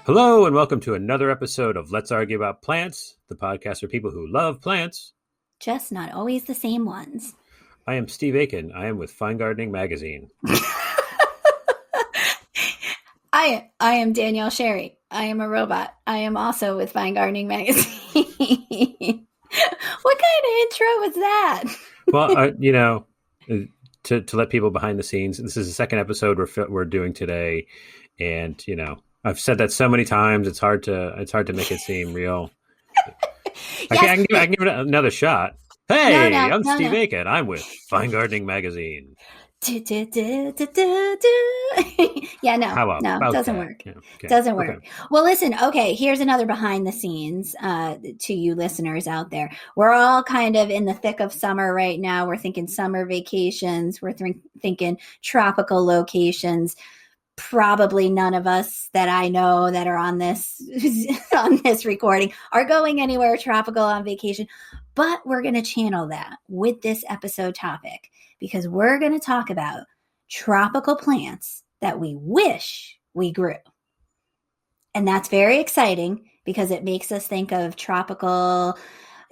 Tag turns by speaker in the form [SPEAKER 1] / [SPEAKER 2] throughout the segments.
[SPEAKER 1] Hello and welcome to another episode of Let's Argue About Plants, the podcast for people who love plants.
[SPEAKER 2] Just not always the same ones.
[SPEAKER 1] I am Steve Aiken. I am with Fine Gardening Magazine.
[SPEAKER 2] I am Danielle Sherry. I am a robot. I am also with Fine Gardening Magazine. What kind of intro was that?
[SPEAKER 1] Well, to let people behind the scenes, this is the second episode we're doing today, and I've said that so many times. It's hard to make it seem real. Yes. I can give it another shot. Hey, I'm Steve Aiken. I'm with Fine Gardening Magazine.
[SPEAKER 2] Yeah, it doesn't work. Yeah, okay. Doesn't work. Okay. Well, listen, here's another behind the scenes to you listeners out there. We're all kind of in the thick of summer right now. We're thinking summer vacations. We're thinking tropical locations. Probably none of us that I know that are on this recording are going anywhere tropical on vacation, but we're going to channel that with this episode topic because we're going to talk about tropical plants that we wish we grew. And that's very exciting because it makes us think of tropical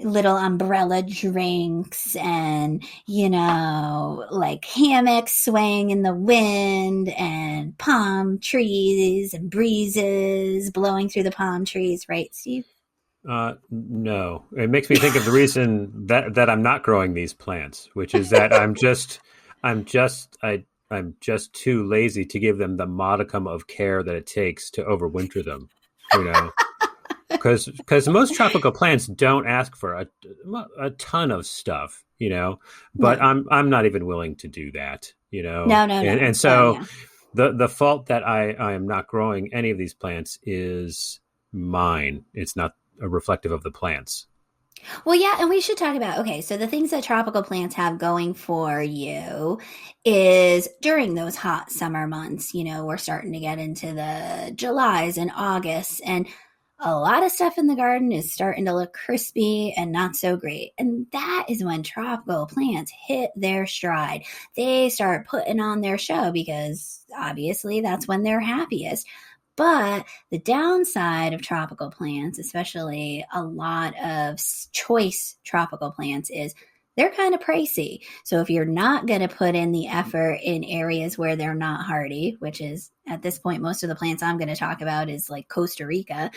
[SPEAKER 2] little umbrella drinks and, like hammocks swaying in the wind and palm trees and breezes blowing through the palm trees. Right, Steve?
[SPEAKER 1] No, it makes me think of the reason that I'm not growing these plants, which is that I'm just too lazy to give them the modicum of care that it takes to overwinter them, Because most tropical plants don't ask for a ton of stuff, but no. I'm not even willing to do that,
[SPEAKER 2] No.
[SPEAKER 1] And so the fault that I am not growing any of these plants is mine. It's not reflective of the plants.
[SPEAKER 2] Well, yeah, and we should talk about, so the things that tropical plants have going for you is during those hot summer months, we're starting to get into the Julys and Augusts, and a lot of stuff in the garden is starting to look crispy and not so great. And that is when tropical plants hit their stride. They start putting on their show because obviously that's when they're happiest. But the downside of tropical plants, especially a lot of choice tropical plants, is they're kind of pricey. So if you're not going to put in the effort in areas where they're not hardy, which is at this point, most of the plants I'm going to talk about is like Costa Rica,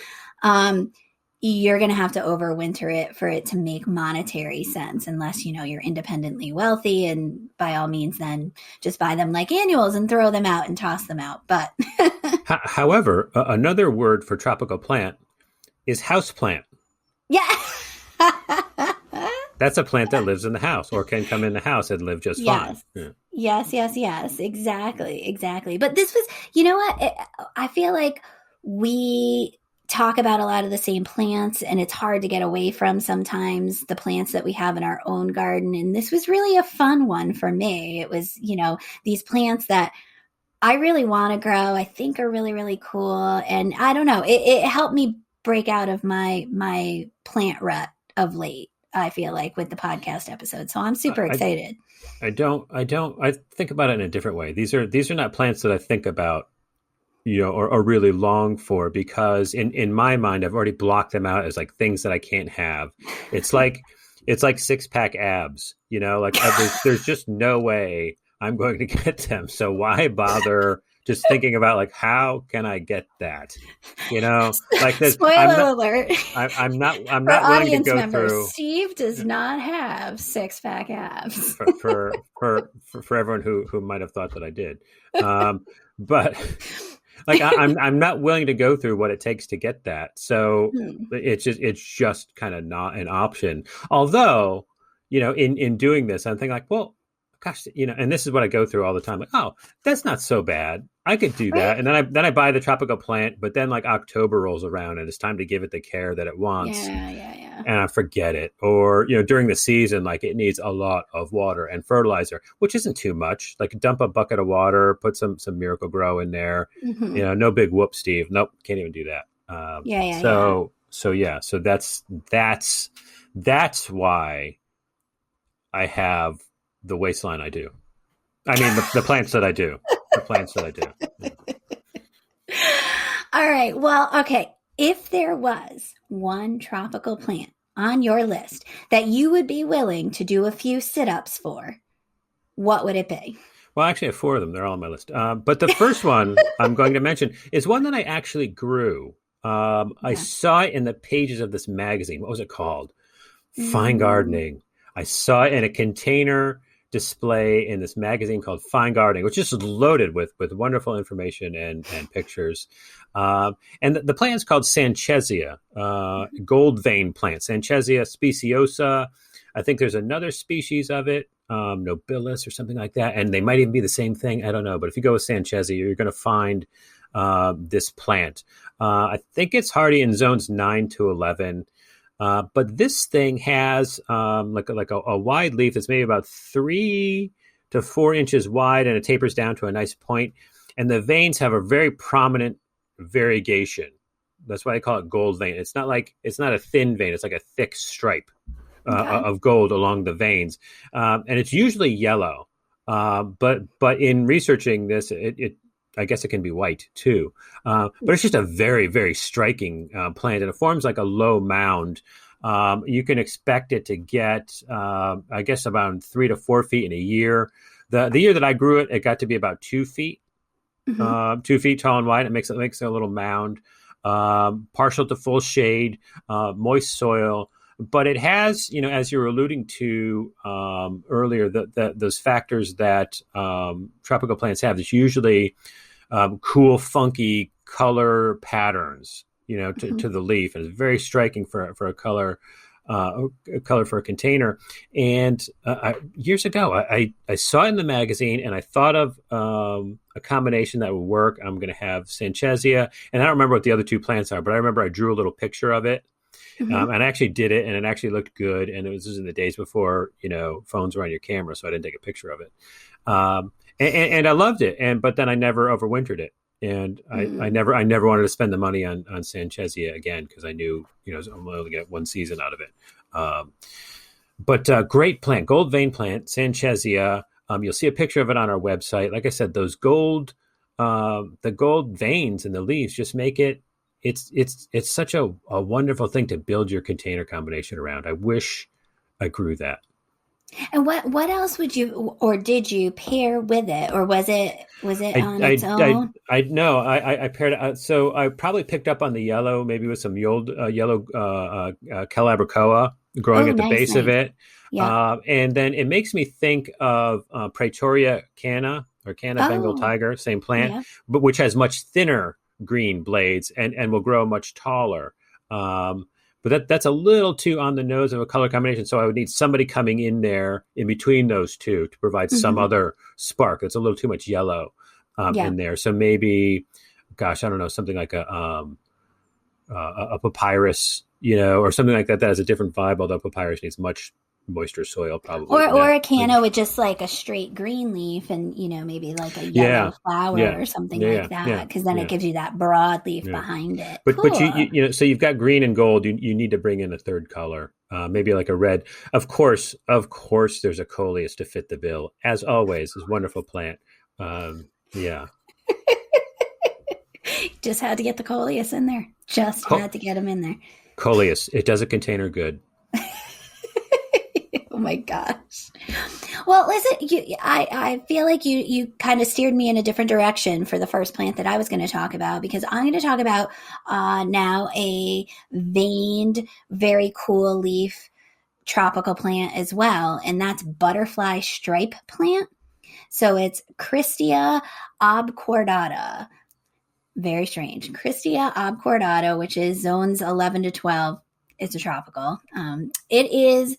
[SPEAKER 2] you're going to have to overwinter it for it to make monetary sense, unless, you're independently wealthy. And by all means, then just buy them like annuals and throw them out and toss them out. But
[SPEAKER 1] however, another word for tropical plant is houseplant.
[SPEAKER 2] Yeah.
[SPEAKER 1] That's a plant that lives in the house or can come in the house and live just fine.
[SPEAKER 2] Yeah. Yes. Exactly. But this was, I feel like we talk about a lot of the same plants and it's hard to get away from sometimes the plants that we have in our own garden. And this was really a fun one for me. It was, these plants that I really want to grow, I think are really, really cool. And I don't know, it helped me break out of my plant rut of late, I feel like, with the podcast episode. So I'm super excited.
[SPEAKER 1] I think about it in a different way. These are not plants that I think about, or really long for, because in my mind, I've already blocked them out as like things that I can't have. It's like 6-pack abs, there's just no way I'm going to get them. So why bother just thinking about like, how can I get that? Like this.
[SPEAKER 2] Spoiler alert.
[SPEAKER 1] I'm not willing to go through.
[SPEAKER 2] Steve does not have 6-pack abs.
[SPEAKER 1] for everyone who might have thought that I did. But like I'm not willing to go through what it takes to get that. So it's just kind of not an option. Although, in doing this, I'm thinking like, well, gosh, and this is what I go through all the time. Like, oh, that's not so bad. I could do that. And then I buy the tropical plant, but then like October rolls around and it's time to give it the care that it wants.
[SPEAKER 2] Yeah.
[SPEAKER 1] And I forget it. Or, during the season, like it needs a lot of water and fertilizer, which isn't too much. Like dump a bucket of water, put some Miracle Grow in there. Mm-hmm. No big whoop, Steve. Nope. Can't even do that. So that's why I have the waistline I do. I mean, the plants that I do. The plants that I do. Yeah.
[SPEAKER 2] All right. Well, okay. If there was one tropical plant on your list that you would be willing to do a few sit-ups for, what would it be?
[SPEAKER 1] Well, actually, I have four of them. They're all on my list. But the first one I'm going to mention is one that I actually grew. I
[SPEAKER 2] Yeah.
[SPEAKER 1] saw it in the pages of this magazine. What was it called? Fine
[SPEAKER 2] Mm,
[SPEAKER 1] Gardening. I saw it in a container display in this magazine called Fine Gardening, which is loaded with wonderful information and pictures. And the plant is called Anchezia, gold vein plant. Anchezia speciosa. I think there's another species of it, nobilis or something like that, and they might even be the same thing. I don't know, but if you go with Anchezia, you're going to find this plant. I think it's hardy in zones 9 to 11. But this thing has like a wide leaf that's maybe about 3 to 4 inches wide, and it tapers down to a nice point. And the veins have a very prominent variegation. That's why I call it gold vein. It's not a thin vein. It's like a thick stripe
[SPEAKER 2] okay.
[SPEAKER 1] of gold along the veins, and it's usually yellow. But in researching this, it I guess it can be white too. But it's just a very, very striking plant, and it forms like a low mound. You can expect it to get, I guess, about 3 to 4 feet in a year. The year that I grew it, it got to be about 2 feet,
[SPEAKER 2] Hmm.
[SPEAKER 1] 2 feet tall and wide. It makes a little mound, partial to full shade, moist soil. But it has, as you were alluding to earlier, those factors that tropical plants have. It's usually cool, funky color patterns,
[SPEAKER 2] Hmm.
[SPEAKER 1] to the leaf, and it's very striking for a color for a container. And years ago, I saw it in the magazine, and I thought of a combination that would work. I'm going to have Sanchezia, and I don't remember what the other two plants are, but I remember I drew a little picture of it.
[SPEAKER 2] Hmm.
[SPEAKER 1] And I actually did it, and it actually looked good. And this was in the days before, phones were on your camera, so I didn't take a picture of it. And I loved it. But then I never overwintered it, and I
[SPEAKER 2] Mm.
[SPEAKER 1] never wanted to spend the money on Sanchezia again, because I knew, I'm only get one season out of it. But great plant, gold vein plant, Sanchezia. You'll see a picture of it on our website. Like I said, the gold veins in the leaves just make it. It's such a wonderful thing to build your container combination around. I wish I grew that.
[SPEAKER 2] And what else would you or did you pair with it, or was it
[SPEAKER 1] I
[SPEAKER 2] on its
[SPEAKER 1] I I
[SPEAKER 2] own?
[SPEAKER 1] I no, I paired it. So I probably picked up on the yellow, maybe with some yellow calabricoa growing
[SPEAKER 2] Oh,
[SPEAKER 1] at the
[SPEAKER 2] nice,
[SPEAKER 1] base of
[SPEAKER 2] nice.
[SPEAKER 1] it,
[SPEAKER 2] Yeah.
[SPEAKER 1] and then it makes me think of Praetoria canna, or canna Bengal
[SPEAKER 2] Oh,
[SPEAKER 1] tiger, same plant,
[SPEAKER 2] yeah.
[SPEAKER 1] but which has much thinner green blades and will grow much taller. But that's a little too on the nose of a color combination. So I would need somebody coming in there in between those two to provide some
[SPEAKER 2] Hmm.
[SPEAKER 1] other spark. It's a little too much yellow
[SPEAKER 2] Yeah.
[SPEAKER 1] in there. So maybe, gosh, I don't know, something like a papyrus, or something like that. That has a different vibe. Although papyrus needs much moisture soil probably
[SPEAKER 2] Or
[SPEAKER 1] than
[SPEAKER 2] or
[SPEAKER 1] that.
[SPEAKER 2] a canna with just like a straight green leaf and maybe like a yellow
[SPEAKER 1] Yeah,
[SPEAKER 2] flower
[SPEAKER 1] yeah,
[SPEAKER 2] or something
[SPEAKER 1] yeah,
[SPEAKER 2] like
[SPEAKER 1] yeah,
[SPEAKER 2] that,
[SPEAKER 1] yeah,
[SPEAKER 2] because then it
[SPEAKER 1] yeah.
[SPEAKER 2] gives you that broad leaf
[SPEAKER 1] Yeah.
[SPEAKER 2] behind it.
[SPEAKER 1] But
[SPEAKER 2] Cool.
[SPEAKER 1] so you've got green and gold. You need to bring in a third color, maybe like a red. Of course, there's a coleus to fit the bill. As always, this wonderful plant. Yeah,
[SPEAKER 2] Just had to get the coleus in there. Just
[SPEAKER 1] Co-
[SPEAKER 2] had to get him in there.
[SPEAKER 1] coleus. It does a container good.
[SPEAKER 2] Oh my gosh. Well, listen, I feel like you kind of steered me in a different direction for the first plant that I was going to talk about, because I'm going to talk about now a veined, very cool leaf tropical plant as well, and that's butterfly stripe plant. So it's Christia obcordata. Very strange. Christia obcordata, which is zones 11 to 12. It's a tropical. It is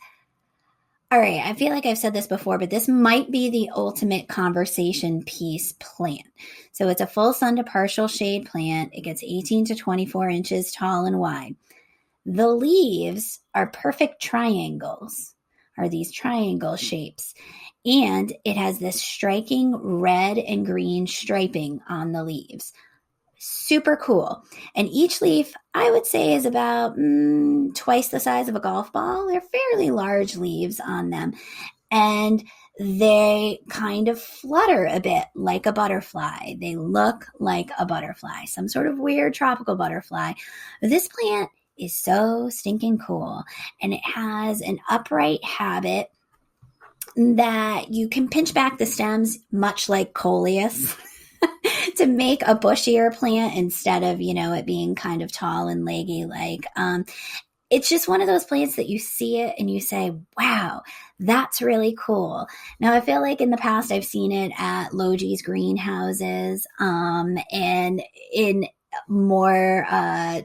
[SPEAKER 2] all right. I feel like I've said this before, but this might be the ultimate conversation piece plant. So it's a full sun to partial shade plant. It gets 18 to 24 inches tall and wide. The leaves are perfect triangles, are these triangle shapes. And it has this striking red and green striping on the leaves. Super cool. And each leaf, I would say, is about twice the size of a golf ball. They're fairly large leaves on them. And they kind of flutter a bit like a butterfly. They look like a butterfly, some sort of weird tropical butterfly. This plant is so stinking cool, and it has an upright habit that you can pinch back the stems, much like coleus, to make a bushier plant instead of, it being kind of tall and leggy. It's just one of those plants that you see it and you say, wow, that's really cool. Now, I feel like in the past I've seen it at Logi's greenhouses, and in more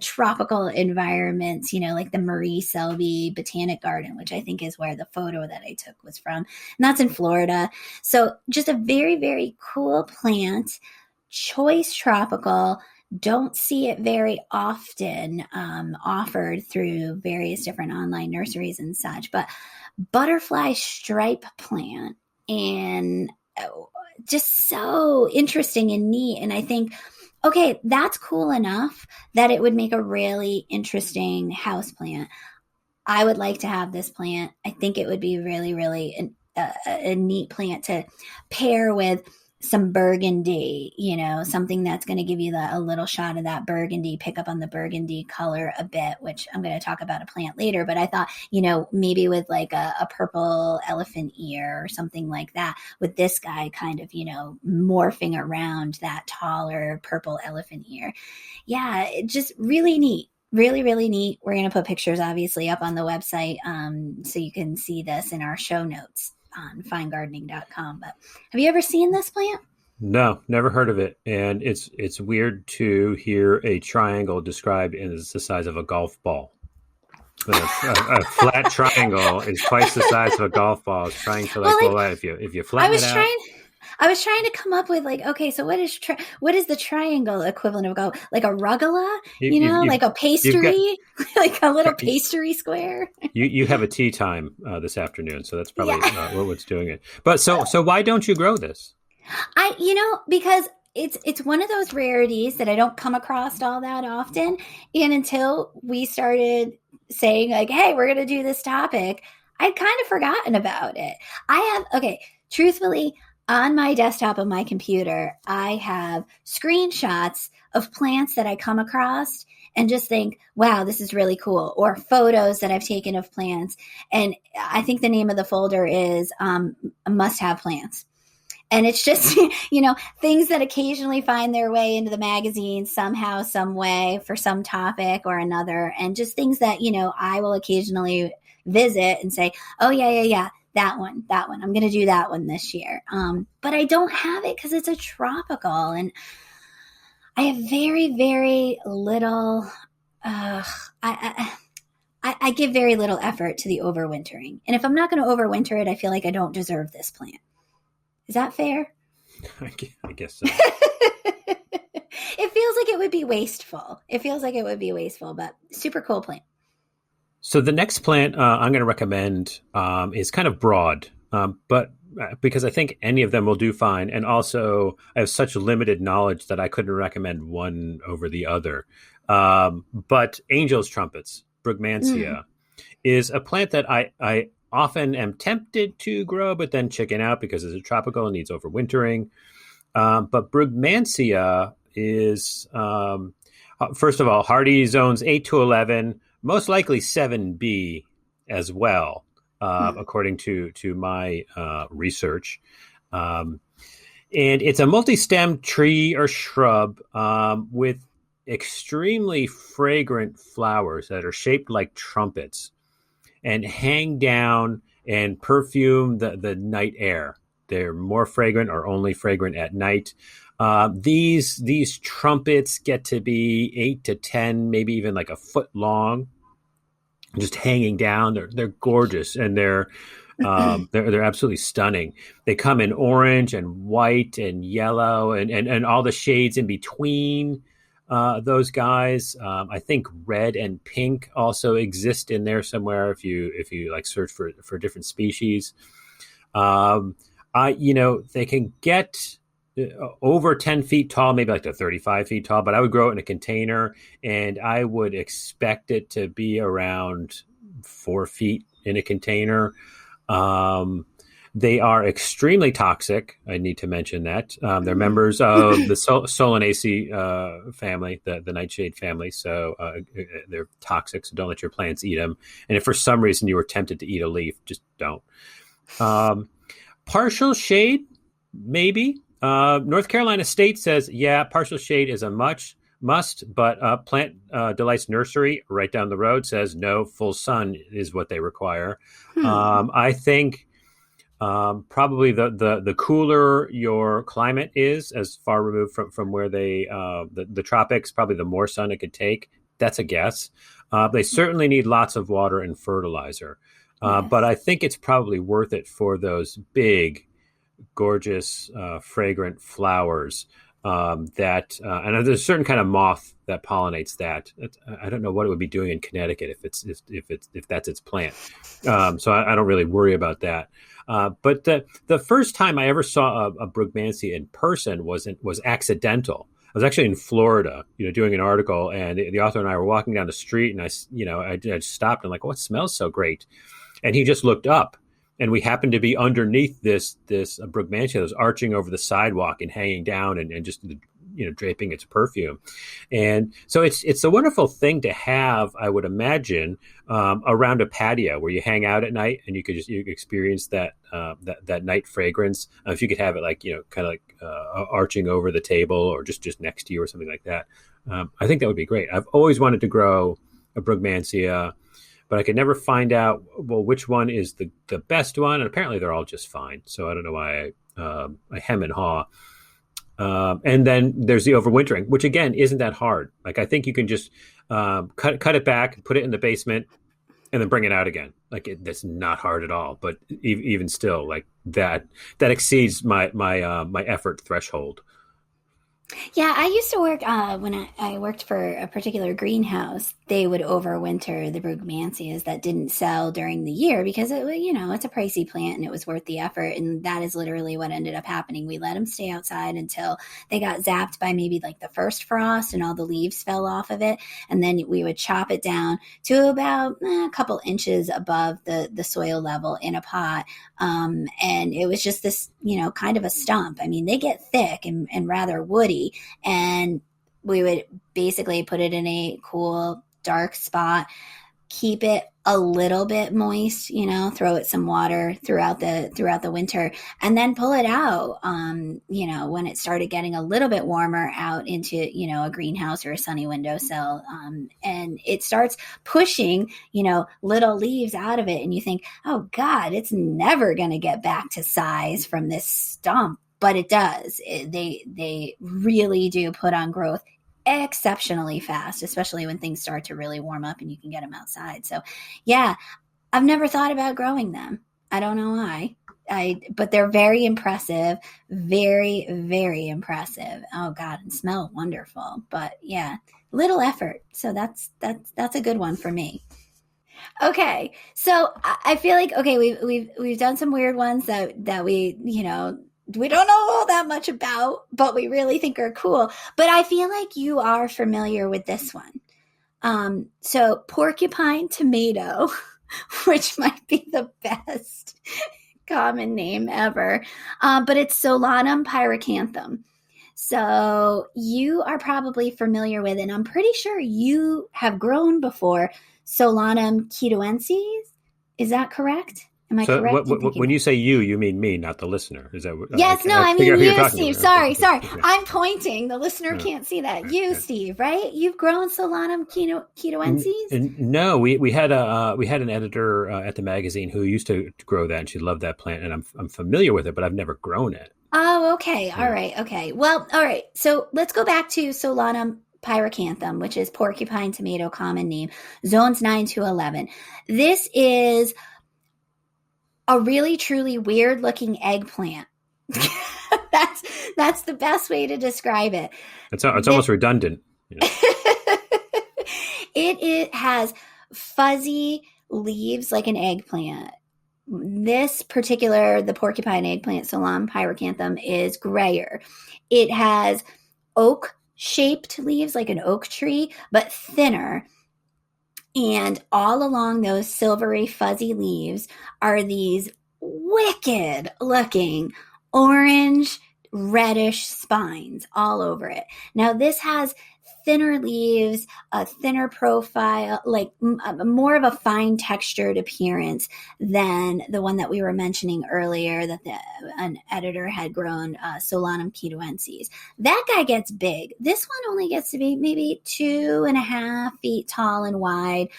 [SPEAKER 2] tropical environments, like the Marie Selby Botanic Garden, which I think is where the photo that I took was from. And that's in Florida. So just a very, very cool plant, choice tropical. Don't see it very often offered through various different online nurseries and such, but butterfly stripe plant, and just so interesting and neat. And I think, okay, that's cool enough that it would make a really interesting house plant. I would like to have this plant. I think it would be really, really a neat plant to pair with some burgundy, something that's going to give you a little shot of that burgundy, pick up on the burgundy color a bit, which I'm going to talk about a plant later. But I thought, maybe with like a purple elephant ear or something like that, with this guy kind of, morphing around that taller purple elephant ear. Yeah, just really neat. Really, really neat. We're going to put pictures obviously up on the website, so you can see this in our show notes on finegardening.com. But have you ever seen this plant?
[SPEAKER 1] No, never heard of it. And it's weird to hear a triangle described as the size of a golf ball. A flat triangle is twice the size of a golf ball. It's trying to if you flatten it out.
[SPEAKER 2] I was trying to come up with okay, so what is the triangle equivalent of golf? Like a rugula, like a pastry, like a little pastry square. You
[SPEAKER 1] have a tea time this afternoon, so that's probably what's doing it. But so why don't you grow this?
[SPEAKER 2] Because it's one of those rarities that I don't come across all that often, and until we started saying hey, we're going to do this topic, I'd kind of forgotten about it. Truthfully, on my desktop of my computer, I have screenshots of plants that I come across and just think, wow, this is really cool, or photos that I've taken of plants. And I think the name of the folder is must-have plants. And it's just, things that occasionally find their way into the magazine somehow, some way, for some topic or another. And just things that, I will occasionally visit and say, oh, yeah. That one. I'm going to do that one this year. But I don't have it because it's a tropical, and I have very, very little, I give very little effort to the overwintering. And if I'm not going to overwinter it, I feel like I don't deserve this plant. Is that fair?
[SPEAKER 1] I guess so.
[SPEAKER 2] It feels like it would be wasteful. But super cool plant.
[SPEAKER 1] So the next plant I'm going to recommend is kind of broad, but because I think any of them will do fine. And also I have such limited knowledge that I couldn't recommend one over the other. But angel's trumpets, brugmansia, is a plant that I often am tempted to grow, but then chicken out because it's a tropical and needs overwintering. But brugmansia is, first of all, hardy zones 8 to 11, most likely 7B as well, according to my research. And it's a multi-stemmed tree or shrub with extremely fragrant flowers that are shaped like trumpets and hang down and perfume the night air. They're more fragrant or only fragrant at night. These trumpets get to be 8 to 10, maybe even like a foot long, just hanging down. They're gorgeous, and they're absolutely stunning. They come in orange and white and yellow and all the shades in between those guys. I think red and pink also exist in there somewhere if you like search for different species. They can get over 10 feet tall, maybe like to 35 feet tall, but I would grow it in a container, and I would expect it to be around 4 feet in a container. They are extremely toxic. I need to mention that. They're members of the Solanaceae family, the nightshade family. So they're toxic, so don't let your plants eat them. And if for some reason you were tempted to eat a leaf, just don't. Partial shade, maybe. North Carolina State says, yeah, partial shade is a must, but Plant Delight's Nursery right down the road says no, full sun is what they require. I think probably the cooler your climate is, as far removed from where the tropics, probably the more sun it could take. That's a guess. They certainly need lots of water and fertilizer. Yes. But I think it's probably worth it for those big, gorgeous, fragrant flowers and there's a certain kind of moth that pollinates that. I don't know what it would be doing in Connecticut if that's its plant. So I don't really worry about that. But the first time I ever saw a brugmansia in person was accidental. I was actually in Florida, doing an article, and the author and I were walking down the street, and I stopped and like, oh, it smells so great. And he just looked up, and we happened to be underneath this brugmansia that was arching over the sidewalk and hanging down and just draping its perfume. And so it's a wonderful thing to have, I would imagine, around a patio where you hang out at night and you could experience that night fragrance. If you could have it like kind of like arching over the table or just next to you or something like that, I think that would be great. I've always wanted to grow a brugmansia, but I could never find out, which one is the best one. And apparently they're all just fine. So I don't know why I hem and haw. And then there's the overwintering, which again, isn't that hard. Like, I think you can just cut it back, put it in the basement, and then bring it out again. Like, that's not hard at all. But even still, like that exceeds my effort threshold.
[SPEAKER 2] Yeah, I used to work when I worked for a particular greenhouse. They would overwinter the brugmansias that didn't sell during the year because it's a pricey plant and it was worth the effort. And that is literally what ended up happening. We let them stay outside until they got zapped by maybe like the first frost and all the leaves fell off of it. And then we would chop it down to about a couple inches above the soil level in a pot. And it was just this, kind of a stump. I mean, they get thick and rather woody. And we would basically put it in a cool, dark spot, keep it a little bit moist, throw it some water throughout the winter, and then pull it out, when it started getting a little bit warmer out into, a greenhouse or a sunny windowsill. And it starts pushing, little leaves out of it. And you think, oh God, it's never going to get back to size from this stump. But it does. They really do put on growth exceptionally fast, especially when things start to really warm up and you can get them outside. So yeah, I've never thought about growing them. I don't know why. But they're very impressive, very, very impressive. Oh God, and smell wonderful. But yeah, little effort. So that's a good one for me. Okay. So I feel like, okay, we've done some weird ones that we don't know all that much about, but we really think are cool. But I feel like you are familiar with this one. So porcupine tomato, which might be the best common name ever, but it's Solanum pyracanthum. So you are probably familiar with, and I'm pretty sure you have grown before, Solanum ketoenses. Is that correct? Am I correct?
[SPEAKER 1] When you say you mean me, not the listener. Is that?
[SPEAKER 2] Yes, I mean you, Steve. Sorry. I'm pointing. The listener can't see that. You, Steve, right? You've grown Solanum ketoenses?
[SPEAKER 1] No, we had an editor at the magazine who used to grow that, and she loved that plant, and I'm familiar with it, but I've never grown it.
[SPEAKER 2] Oh, okay. All right. Okay. Well, all right. So let's go back to Solanum pyracanthum, which is porcupine tomato common name, zones 9 to 11. This is a really, truly weird looking eggplant. That's the best way to describe it.
[SPEAKER 1] It's almost redundant.
[SPEAKER 2] It has fuzzy leaves like an eggplant. The porcupine eggplant, Solanum pyracanthum, is grayer. It has oak-shaped leaves like an oak tree, but thinner. And all along those silvery, fuzzy leaves are these wicked looking orange, reddish spines all over it. Now, this has thinner leaves, a thinner profile, like more of a fine textured appearance than the one that we were mentioning earlier that an editor had grown, Solanum quitoensis. That guy gets big. This one only gets to be maybe 2.5 feet tall and wide,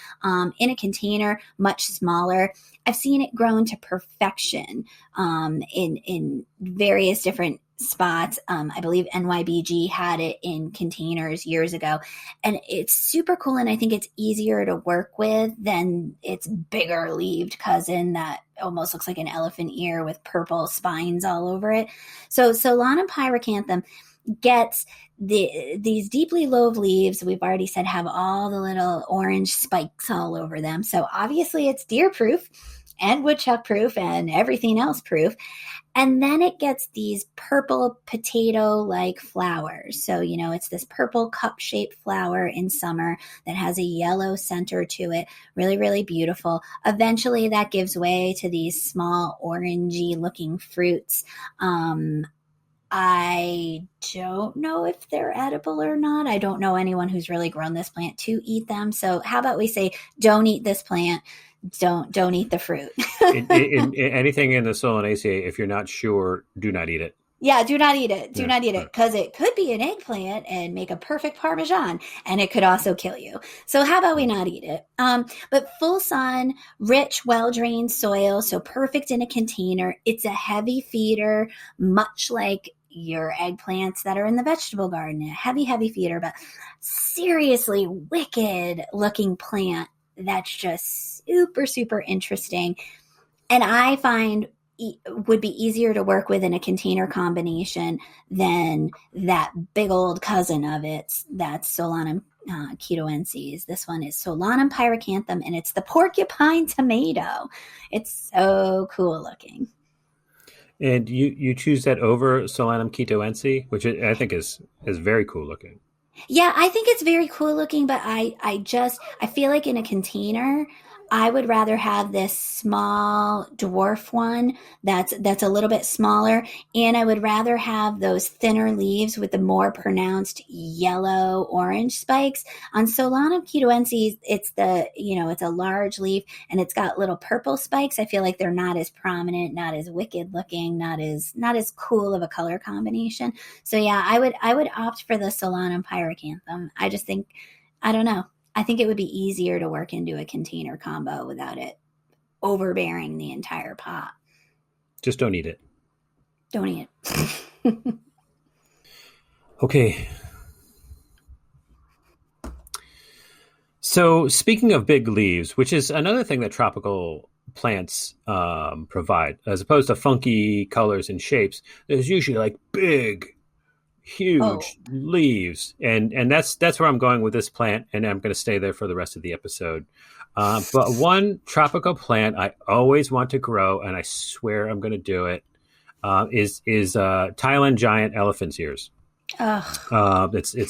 [SPEAKER 2] in a container, much smaller. I've seen it grown to perfection, in various different spots. I believe NYBG had it in containers years ago, and it's super cool. And I think it's easier to work with than its bigger leaved cousin that almost looks like an elephant ear with purple spines all over it. So Solanum pyracanthum gets these deeply lobed leaves. We've already said have all the little orange spikes all over them. So obviously it's deer proof and woodchuck proof and everything else proof. And then it gets these purple potato-like flowers. So, it's this purple cup-shaped flower in summer that has a yellow center to it. Really, really beautiful. Eventually, that gives way to these small orangey-looking fruits. I don't know if they're edible or not. I don't know anyone who's really grown this plant to eat them. So how about we say, don't eat this plant. Don't eat the fruit.
[SPEAKER 1] Anything in the Solanaceae, if you're not sure, do not eat it.
[SPEAKER 2] Yeah, do not eat it. Do not eat it, because it could be an eggplant and make a perfect Parmesan, and it could also kill you. So how about we not eat it? But full sun, rich, well-drained soil, so perfect in a container. It's a heavy feeder, much like your eggplants that are in the vegetable garden. A heavy, heavy feeder, but seriously wicked looking plant that's just super, super interesting. And I find would be easier to work with in a container combination than that big old cousin of it. That's Solanum quitoensis. This one is Solanum pyracanthum, and it's the porcupine tomato. It's so cool looking.
[SPEAKER 1] And you choose that over Solanum quitoensis, which I think is very cool looking.
[SPEAKER 2] Yeah, I think it's very cool looking, but I feel like in a container, I would rather have this small dwarf one that's a little bit smaller, and I would rather have those thinner leaves with the more pronounced yellow orange spikes. On Solanum quitoensis, it's it's a large leaf and it's got little purple spikes. I feel like they're not as prominent, not as wicked looking, not as cool of a color combination. So yeah, I would opt for the Solanum pyracanthum. I just think, I don't know. I think it would be easier to work into a container combo without it overbearing the entire pot.
[SPEAKER 1] Just don't eat it.
[SPEAKER 2] Don't eat it.
[SPEAKER 1] Okay. So speaking of big leaves, which is another thing that tropical plants provide, as opposed to funky colors and shapes, there's usually like big, huge leaves, and that's where I'm going with this plant, and I'm going to stay there for the rest of the episode. But one tropical plant I always want to grow, and I swear I'm going to do it, is Thailand giant elephant's ears. It's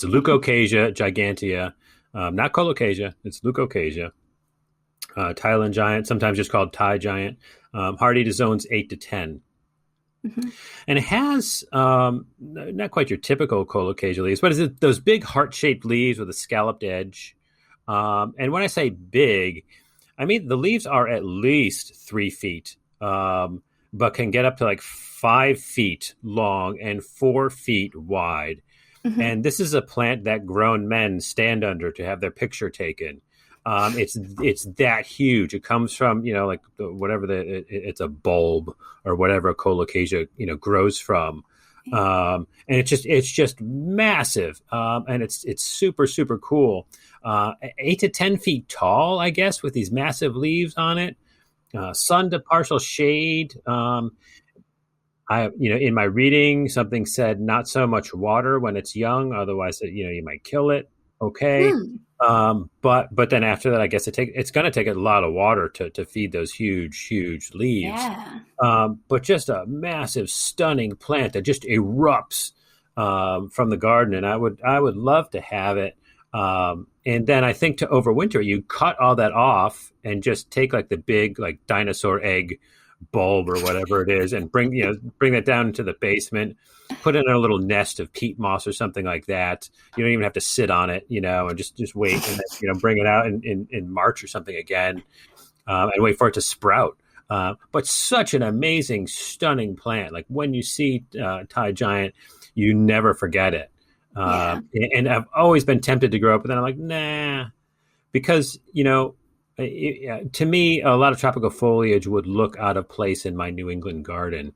[SPEAKER 1] Leucocasia gigantea, not Colocasia. It's Leucocasia. Thailand giant, sometimes just called Thai giant, hardy to zones 8 to 10. Mm-hmm. And it has not quite your typical colocasia leaves, but it's those big heart-shaped leaves with a scalloped edge. And when I say big, I mean the leaves are at least 3 feet, but can get up to like 5 feet long and 4 feet wide. Mm-hmm. And this is a plant that grown men stand under to have their picture taken. It's that huge. It comes from, like it's a bulb or whatever a colocasia, grows from. And it's just massive. And it's super, super cool. 8 to 10 feet tall, I guess, with these massive leaves on it. Sun to partial shade. In my reading, something said not so much water when it's young, otherwise, you might kill it. Okay. But then after that, I guess it's going to take a lot of water to feed those huge leaves.
[SPEAKER 2] Yeah.
[SPEAKER 1] But just a massive, stunning plant that just erupts from the garden, and I would love to have it. And then I think to overwinter, you cut all that off and just take like the big like dinosaur egg bulb or whatever it is, and bring that down into the basement, put it in a little nest of peat moss or something like that. You don't even have to sit on it, and just wait, and then, bring it out in March or something again, and wait for it to sprout. But such an amazing, stunning plant. Like when you see Thai giant, you never forget it.
[SPEAKER 2] Yeah.
[SPEAKER 1] And I've always been tempted to grow up, but then I'm like, nah, because to me, a lot of tropical foliage would look out of place in my New England garden.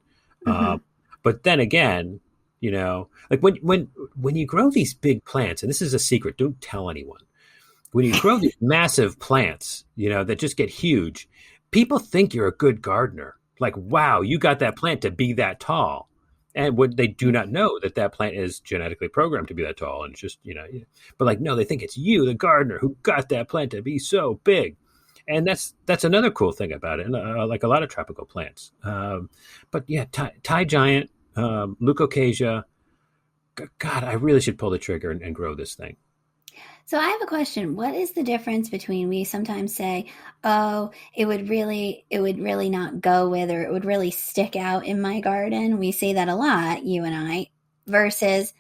[SPEAKER 2] Mm-hmm.
[SPEAKER 1] But then again, like when you grow these big plants, and this is a secret, don't tell anyone. When you grow these massive plants, that just get huge, people think you're a good gardener. Like, wow, you got that plant to be that tall. And what they do not know that plant is genetically programmed to be that tall. And it's just, but like, no, they think it's you, the gardener, who got that plant to be so big. And that's another cool thing about it, like a lot of tropical plants. But yeah, Thai giant, leucocasia. God, I really should pull the trigger and grow this thing.
[SPEAKER 2] So I have a question. What is the difference between, we sometimes say, oh, it would really not go with, or it would really stick out in my garden. We say that a lot, you and I, versus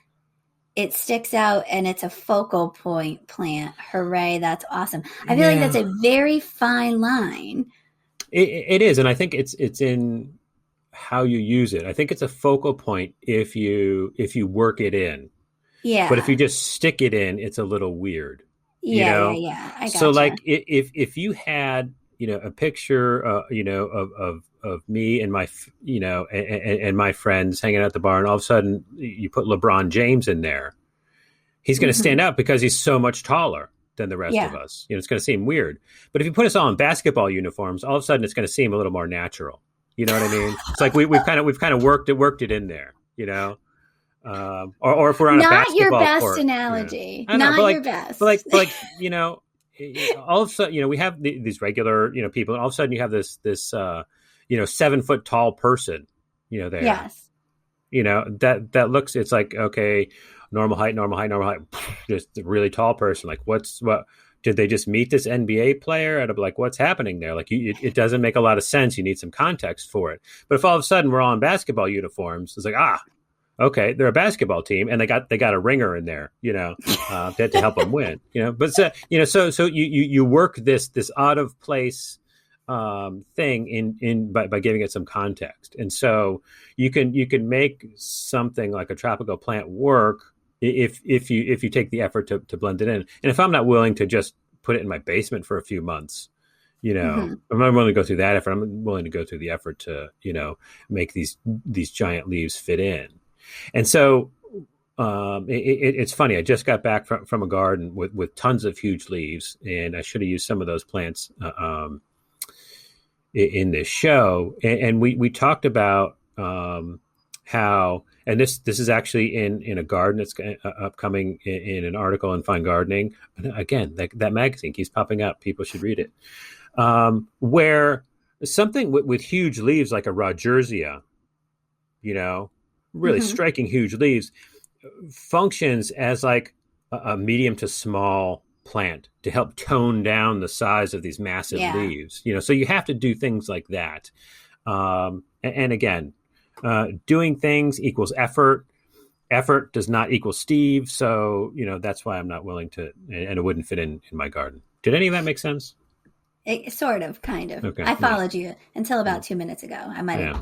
[SPEAKER 2] it sticks out and it's a focal point plant. Hooray, that's awesome. I feel like that's a very fine line.
[SPEAKER 1] It is, and I think it's in how you use it. I think it's a focal point if you work it in.
[SPEAKER 2] Yeah.
[SPEAKER 1] But if you just stick it in, it's a little weird.
[SPEAKER 2] Yeah. I gotcha.
[SPEAKER 1] So like if you had, a picture, of me and my, and my friends hanging out at the bar, and all of a sudden you put LeBron James in there, he's going to stand out because he's so much taller than the rest of us. It's going to seem weird. But if you put us all in basketball uniforms, all of a sudden it's going to seem a little more natural. You know what I mean? It's like we've kind of worked it in there, or if we're on a basketball court. Not your best
[SPEAKER 2] analogy. Not your best.
[SPEAKER 1] But like, all of a sudden, we have these regular, people, and all of a sudden you have this 7 foot tall person, there.
[SPEAKER 2] Yes.
[SPEAKER 1] That looks, it's like, okay, normal height, just a really tall person. Like what did they just meet this NBA player? And I'm like, what's happening there? Like it doesn't make a lot of sense. You need some context for it. But if all of a sudden we're all in basketball uniforms, it's like, okay, they're a basketball team, and they got a ringer in there, to help them win, But so you work this out of place thing in by giving it some context, and so you can make something like a tropical plant work if you take the effort to blend it in. And if I'm not willing to just put it in my basement for a few months, I'm not willing to go through that effort. I'm willing to go through the effort to make these giant leaves fit in. And so it's funny. I just got back from a garden with tons of huge leaves, and I should have used some of those plants in this show. And we talked about how, and this is actually in a garden that's upcoming in an article in Fine Gardening. Again, that magazine keeps popping up. People should read it. Where something with huge leaves like a Rodgersia, really striking huge leaves, functions as like a medium to small plant to help tone down the size of these massive leaves. So you have to do things like that. And again, doing things equals effort. Effort does not equal Steve. So, that's why I'm not willing to, and it wouldn't fit in my garden. Did any of that make sense?
[SPEAKER 2] It sort of, kind of. Okay, I followed you until about 2 minutes ago. I might have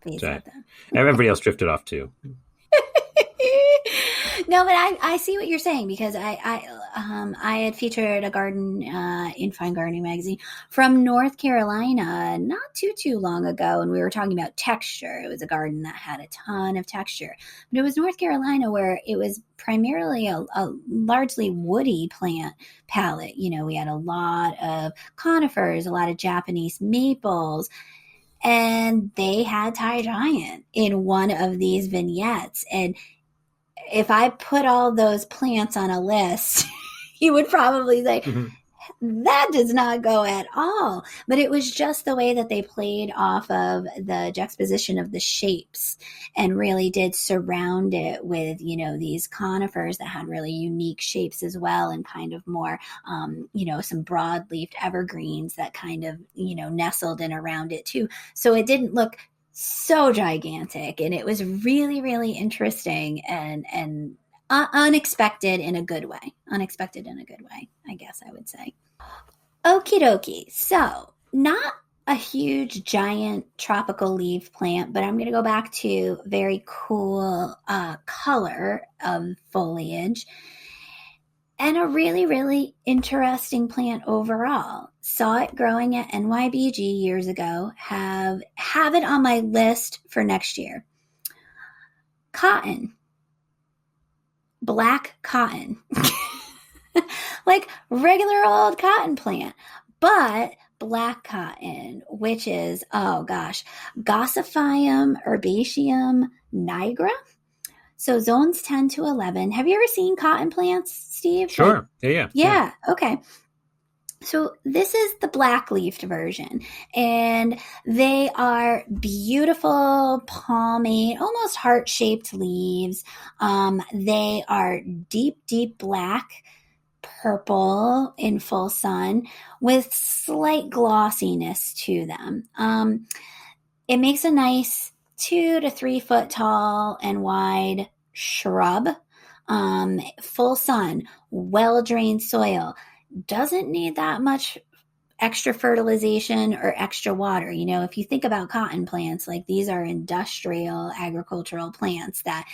[SPEAKER 2] phased out then.
[SPEAKER 1] Everybody else drifted off too.
[SPEAKER 2] No, but I see what you're saying, because I had featured a garden in Fine Gardening magazine from North Carolina not too long ago, and we were talking about texture. It was a garden that had a ton of texture, but it was North Carolina where it was primarily a largely woody plant palette. We had a lot of conifers, a lot of Japanese maples, and they had Thai giant in one of these vignettes. And if I put all those plants on a list, you would probably say, That does not go at all. But it was just the way that they played off of the juxtaposition of the shapes and really did surround it with, these conifers that had really unique shapes as well, and kind of more, some broad-leafed evergreens that kind of, nestled in around it too. So it didn't look so gigantic, and it was really, really interesting and unexpected in a good way. Unexpected in a good way, I guess I would say. Okie dokie. So, not a huge, giant tropical leaf plant, but I'm going to go back to very cool color of foliage. And a really, really interesting plant overall. Saw it growing at NYBG years ago. Have it on my list for next year. Cotton. Black cotton. Like regular old cotton plant. But black cotton, which is, Gossypium herbaceum nigra. So zones 10 to 11. Have you ever seen cotton plants, Steve?
[SPEAKER 1] Sure. Yeah.
[SPEAKER 2] Okay. So this is the black-leafed version, and they are beautiful, palmy, almost heart-shaped leaves. They are deep, deep black, purple in full sun with slight glossiness to them. It makes a nice 2 to 3 foot tall and wide shrub. Full sun, well-drained soil. Doesn't need that much extra fertilization or extra water. If you think about cotton plants, like these are industrial agricultural plants that,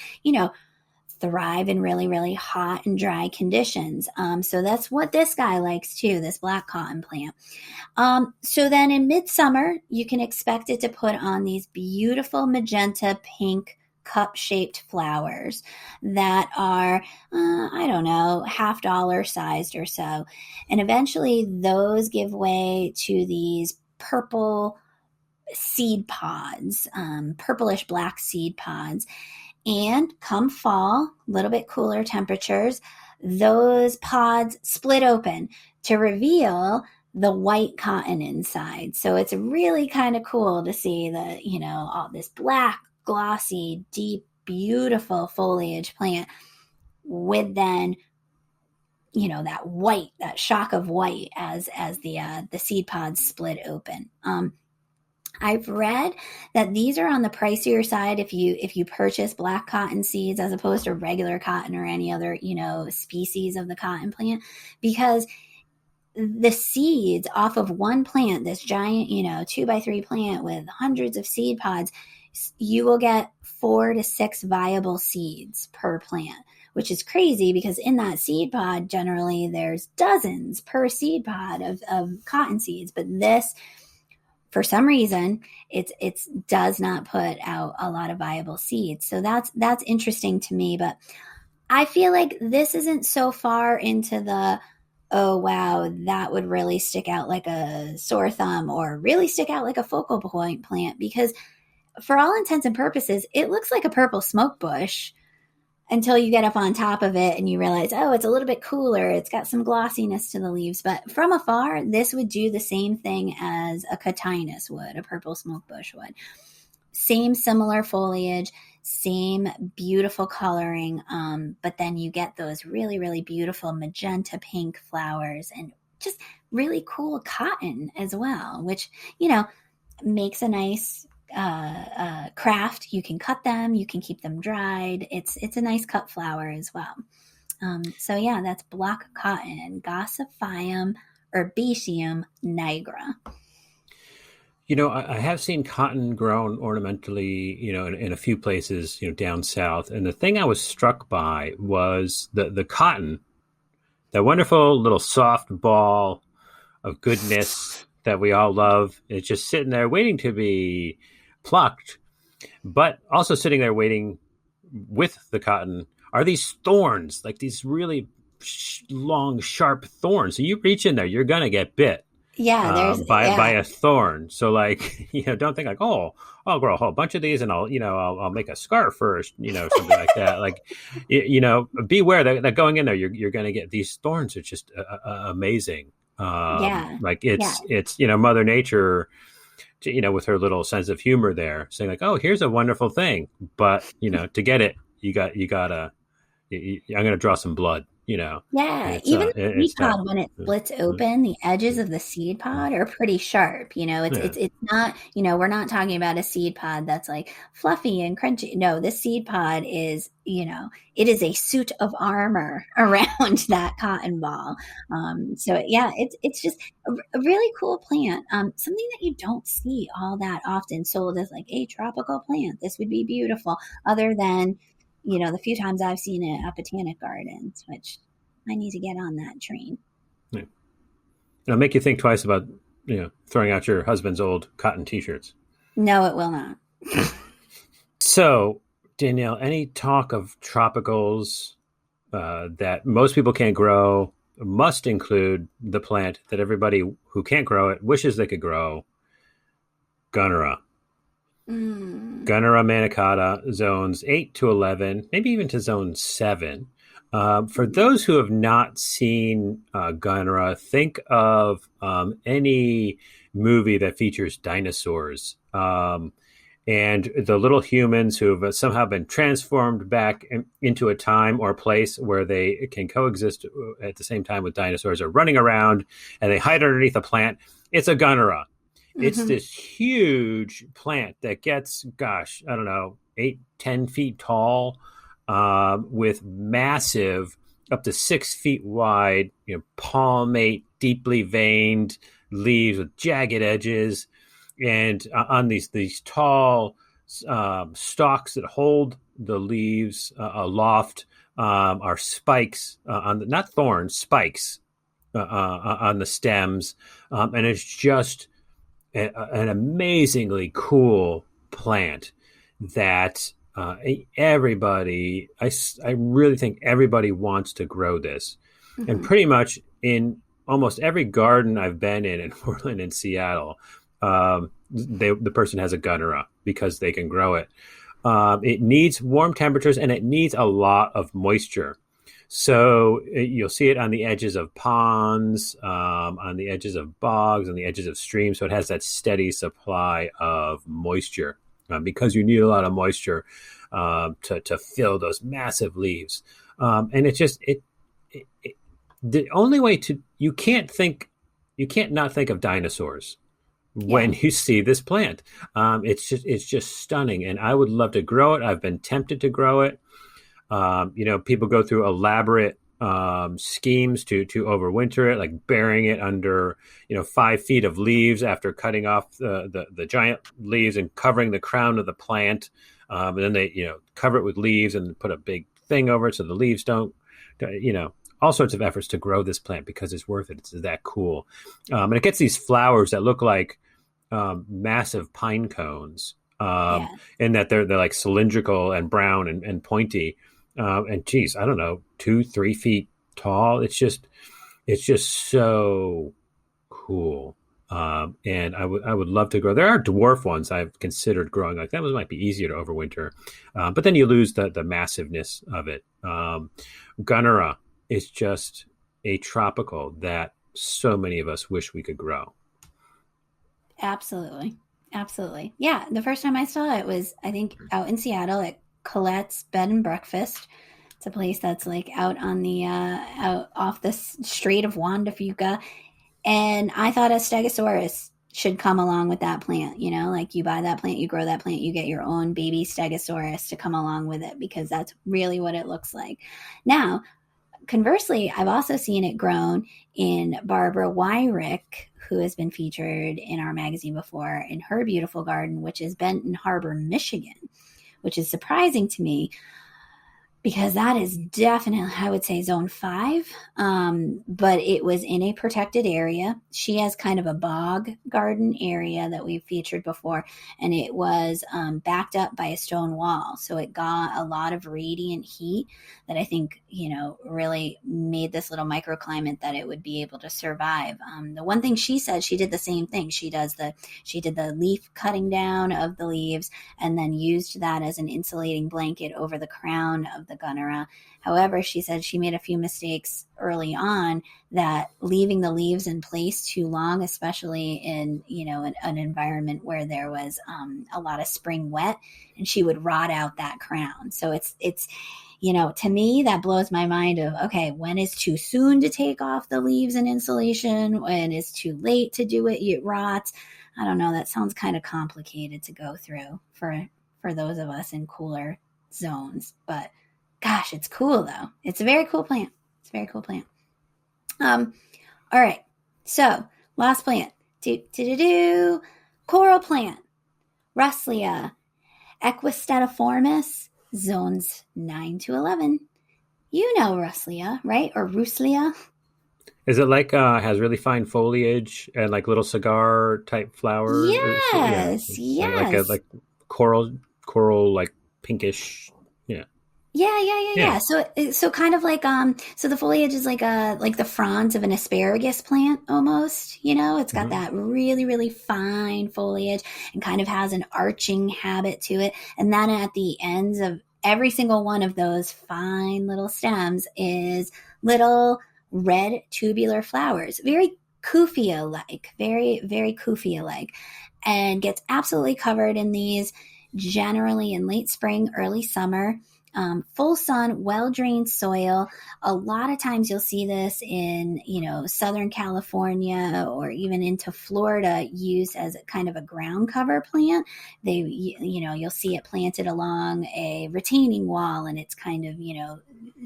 [SPEAKER 2] thrive in really, really hot and dry conditions. So that's what this guy likes too, this black cotton plant. So then in midsummer, you can expect it to put on these beautiful magenta pink cup-shaped flowers that are, $50 sized or so. And eventually those give way to these purple seed pods, purplish black seed pods. And come fall, a little bit cooler temperatures, those pods split open to reveal the white cotton inside. So it's really kind of cool to see all this black, glossy, deep, beautiful foliage plant with then, that white, that shock of white as the seed pods split open. I've read that these are on the pricier side if you purchase black cotton seeds as opposed to regular cotton or any other, species of the cotton plant, because the seeds off of one plant, this giant, 2x3 plant with hundreds of seed pods, you will get 4 to 6 viable seeds per plant, which is crazy because in that seed pod, generally there's dozens per seed pod of cotton seeds. But this, for some reason, it does not put out a lot of viable seeds. So that's interesting to me. But I feel like this isn't so far into the, oh, wow, that would really stick out like a sore thumb or really stick out like a focal point plant, because for all intents and purposes, it looks like a purple smoke bush until you get up on top of it and you realize, oh, it's a little bit cooler. It's got some glossiness to the leaves. But from afar, this would do the same thing as a cotinus would, a purple smoke bush would. Same similar foliage, same beautiful coloring, but then you get those really, really beautiful magenta pink flowers and just really cool cotton as well, which, makes a nice craft. You can cut them, you can keep them dried. It's a nice cut flower as well. So yeah, that's black cotton, Gossypium herbaceum nigra.
[SPEAKER 1] I have seen cotton grown ornamentally, in a few places, down south. And the thing I was struck by was the cotton, that wonderful little soft ball of goodness that we all love. It's just sitting there waiting to be plucked, but also sitting there waiting with the cotton are these thorns, like these really long, sharp thorns. So you reach in there, you're going to get bit.
[SPEAKER 2] Yeah,
[SPEAKER 1] by a thorn. So don't think like, oh, I'll grow a whole bunch of these and I'll make a scarf first, something like that. Like, beware that going in there, you're going to get these thorns are just amazing.
[SPEAKER 2] Yeah.
[SPEAKER 1] Like
[SPEAKER 2] Yeah.
[SPEAKER 1] it's, Mother Nature, with her little sense of humor there, saying like, "Oh, here's a wonderful thing," but to get it, I'm going to draw some blood.
[SPEAKER 2] Yeah,
[SPEAKER 1] It's
[SPEAKER 2] even the seed
[SPEAKER 1] it's tough.
[SPEAKER 2] pod when it
[SPEAKER 1] Yeah,
[SPEAKER 2] splits
[SPEAKER 1] yeah,
[SPEAKER 2] open, the edges
[SPEAKER 1] yeah,
[SPEAKER 2] of the seed
[SPEAKER 1] yeah.
[SPEAKER 2] pod are pretty sharp. It's
[SPEAKER 1] Yeah.
[SPEAKER 2] it's not, we're not talking about a seed pod that's like fluffy and crunchy. No, this seed pod is, it is a suit of armor around that cotton ball. So yeah, it's just a really cool plant. Something that you don't see all that often sold as like a tropical plant. This would be beautiful, other than the few times I've seen it at botanic gardens, which I need to get on that train.
[SPEAKER 1] Yeah. It'll make you think twice about throwing out your husband's old cotton T-shirts.
[SPEAKER 2] No, it will not.
[SPEAKER 1] So, Danielle, any talk of tropicals that most people can't grow must include the plant that everybody who can't grow it wishes they could grow, gunnera. Gunnera manicata, zones 8 to 11, maybe even to zone 7. For those who have not seen gunnera, think of any movie that features dinosaurs. And the little humans who have somehow been transformed back into a time or place where they can coexist at the same time with dinosaurs are running around and they hide underneath a plant. It's a gunnera. It's this huge plant that gets, gosh, I don't know, 8-10 feet tall, with massive, up to 6 feet wide, palmate, deeply veined leaves with jagged edges. And on these tall stalks that hold the leaves aloft are spikes not thorns, spikes on the stems, and it's just an amazingly cool plant that everybody, I really think everybody wants to grow this, and pretty much in almost every garden I've been in Portland and Seattle. The person has a gunnera because they can grow it. It needs warm temperatures and it needs a lot of moisture. So you'll see it on the edges of ponds, on the edges of bogs, on the edges of streams. So it has that steady supply of moisture because you need a lot of moisture to fill those massive leaves. And the only way you can't not think of dinosaurs when you see this plant. It's just stunning, and I would love to grow it. I've been tempted to grow it. People go through elaborate schemes to overwinter it, like burying it under 5 feet of leaves after cutting off the giant leaves and covering the crown of the plant. And then they cover it with leaves and put a big thing over it so the leaves don't. All sorts of efforts to grow this plant because it's worth it. It's that cool. And it gets these flowers that look like massive pine cones, in that they're like cylindrical and brown and pointy. And geez, I don't know, 2-3 feet tall. It's just so cool. And I would love to grow. There are dwarf ones I've considered growing. Like that might be easier to overwinter, but then you lose the massiveness of it. Gunnera is just a tropical that so many of us wish we could grow.
[SPEAKER 2] Absolutely. Absolutely. Yeah. The first time I saw it was, I think, out in Seattle at Colette's Bed and Breakfast. It's a place that's like out on the, out off the Strait of Juan de Fuca. And I thought a stegosaurus should come along with that plant. Like you buy that plant, you grow that plant, you get your own baby stegosaurus to come along with it because that's really what it looks like. Now, conversely, I've also seen it grown in Barbara Wyrick, who has been featured in our magazine before, in her beautiful garden, which is Benton Harbor, Michigan, which is surprising to me because that is definitely, I would say, zone 5. But it was in a protected area. She has kind of a bog garden area that we've featured before, and it was backed up by a stone wall. So it got a lot of radiant heat that I think, really made this little microclimate that it would be able to survive. The one thing she said, she did the same thing. She did the leaf cutting down of the leaves and then used that as an insulating blanket over the crown of the gunnera. However, she said she made a few mistakes early on, that leaving the leaves in place too long, especially in, an environment where there was a lot of spring wet, and she would rot out that crown. So it's to me, that blows my mind of, okay, when is too soon to take off the leaves and insulation? When is too late to do it? It rots. I don't know. That sounds kind of complicated to go through for those of us in cooler zones. But gosh, it's cool though. It's a very cool plant. It's a very cool plant. All right. So last plant. Coral plant. Ruslia equistatiformis, zones 9 to 11. You know Ruslia, right? Or Ruslia.
[SPEAKER 1] Is it like has really fine foliage and like little cigar type flowers?
[SPEAKER 2] Yes, yes.
[SPEAKER 1] Like coral, like pinkish. Yeah.
[SPEAKER 2] Yeah. So kind of like so the foliage is like the fronds of an asparagus plant almost. It's got that really, really fine foliage and kind of has an arching habit to it. And then at the ends of every single one of those fine little stems is little red tubular flowers, very Kufia-like, very, very Kufia-like, and gets absolutely covered in these generally in late spring, early summer. Full sun, well-drained soil. A lot of times you'll see this in, Southern California or even into Florida, used as a kind of a ground cover plant. You'll see it planted along a retaining wall, and it's kind of,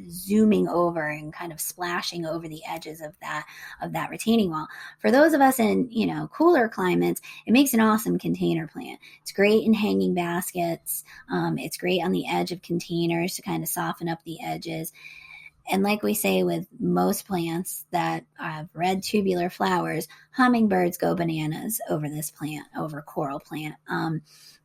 [SPEAKER 2] zooming over and kind of splashing over the edges of that retaining wall. For those of us in, cooler climates, it makes an awesome container plant. It's great in hanging baskets. It's great on the edge of containers to kind of soften up the edges. And like we say with most plants that have red tubular flowers, hummingbirds go bananas over this plant, over coral plant.